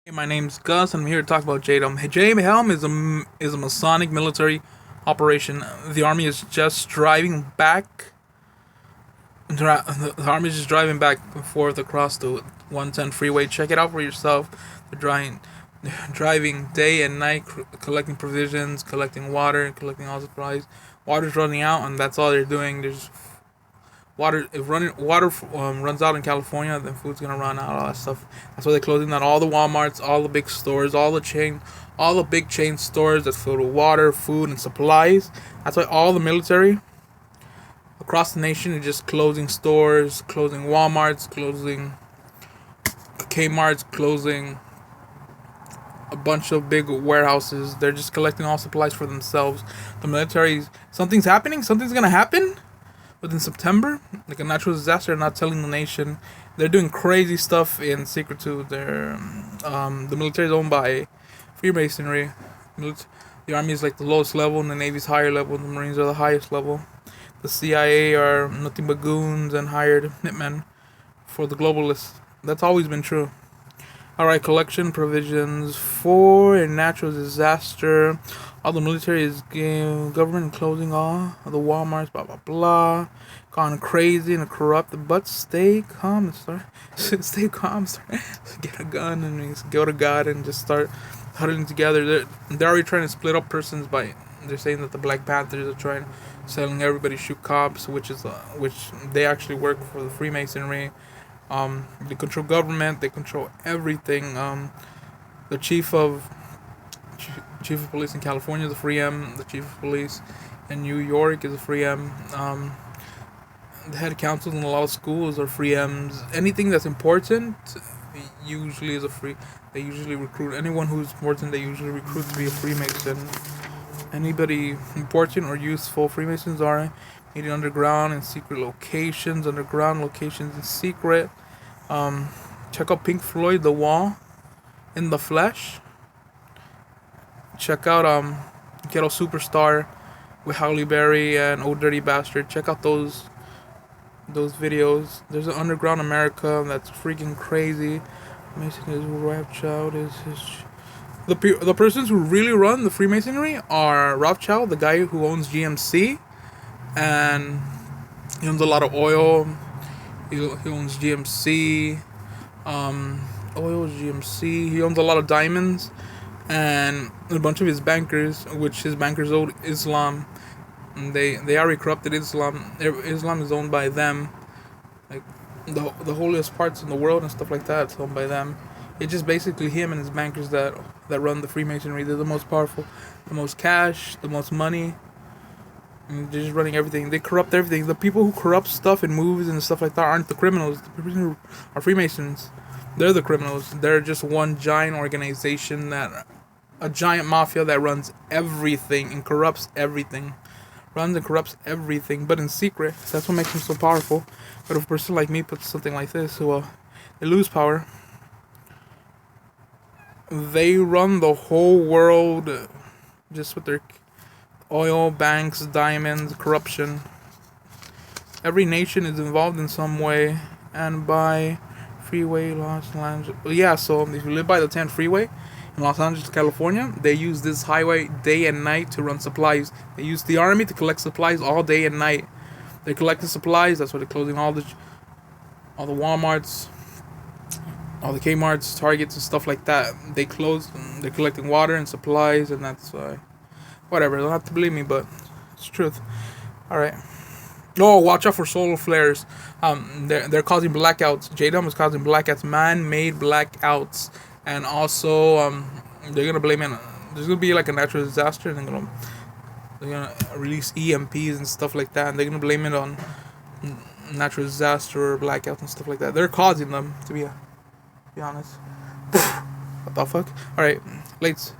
Hey, my name's Gus, and I'm here to talk about Jade. Jade Helm is a Masonic military operation. The army is just driving back. The army is just driving back and forth across the 110 freeway. Check it out for yourself. They're driving day and night, collecting provisions, collecting water, collecting all supplies. Water's running out, and that's all they're doing. There's water. If running water runs out in California, then food's gonna run out. All that stuff. That's why they're closing down all the WalMarts, all the big stores, all the big chain stores that's filled with water, food, and supplies. That's why all the military across the nation is just closing stores, closing WalMarts, closing Kmart's, closing a bunch of big warehouses. They're just collecting all supplies for themselves. The military, something's happening. Something's gonna happen within September, like a natural disaster, not telling the nation. They're doing crazy stuff in secret too. The military is owned by Freemasonry. The army is like the lowest level, and the navy's higher level. The Marines are the highest level. The CIA are nothing but goons and hired hitmen for the globalists. That's always been true. Alright, collection provisions for a natural disaster. All the military is government closing all the WalMarts, blah blah blah. Gone crazy and corrupt, but stay calm and start. Stay calm, start. Get a gun and go to God and just start huddling together. They're already trying to split up persons by. They're saying that the Black Panthers are trying selling everybody shoot cops, which they actually work for the Freemasonry. They control government. They control everything. The chief of police in California is a free M. The chief of police in New York is a free M. The head councils in a lot of schools are free M's. Anything that's important usually is a free. They usually recruit anyone who's important. They usually recruit to be a Freemason. Anybody important or useful, Freemasons are meeting underground in secret locations. Underground locations in secret. Check out Pink Floyd, The Wall, in the Flesh. Check out Ghetto Superstar with Halle Berry and Oh Dirty Bastard. Check out those videos. There's an underground America that's freaking crazy. Mason is Rothschild is his. The persons who really run the Freemasonry are Rothschild, the guy who owns GMC, and he owns a lot of oil. He owns GMC, oil, GMC. He owns a lot of diamonds, and a bunch of his bankers, which his bankers own Islam. And they already corrupted Islam. Islam is owned by them, like the holiest parts in the world and stuff like that. It's owned by them. It's just basically him and his bankers that run the Freemasonry. They're the most powerful, the most cash, the most money. And they're just running everything. They corrupt everything. The people who corrupt stuff in movies and stuff like that aren't the criminals. The people who are Freemasons, they're the criminals. They're just one giant organization a giant mafia that runs everything and corrupts everything. Runs and corrupts everything, but in secret. That's what makes them so powerful. But if a person like me puts something like this, well, they lose power. They run the whole world just with their oil, banks, diamonds, corruption. Every nation is involved in some way. And by freeway, Los Angeles. Yeah, so if you live by the 10 freeway in Los Angeles, California, they use this highway day and night to run supplies. They use the army to collect supplies all day and night. They're collecting supplies. That's why they're closing all the WalMarts, all the Kmart's, Targets, and stuff like that. They close. They're collecting water and supplies, and that's why. Whatever. Don't have to believe me, but it's truth. All right. Oh, watch out for solar flares. They're causing blackouts. Jade is causing blackouts, man-made blackouts, and also they're gonna blame it. There's gonna be like a natural disaster, and they're gonna release EMPs and stuff like that, and they're gonna blame it on natural disaster or blackouts and stuff like that. They're causing them, to be honest. What the fuck? All right, late.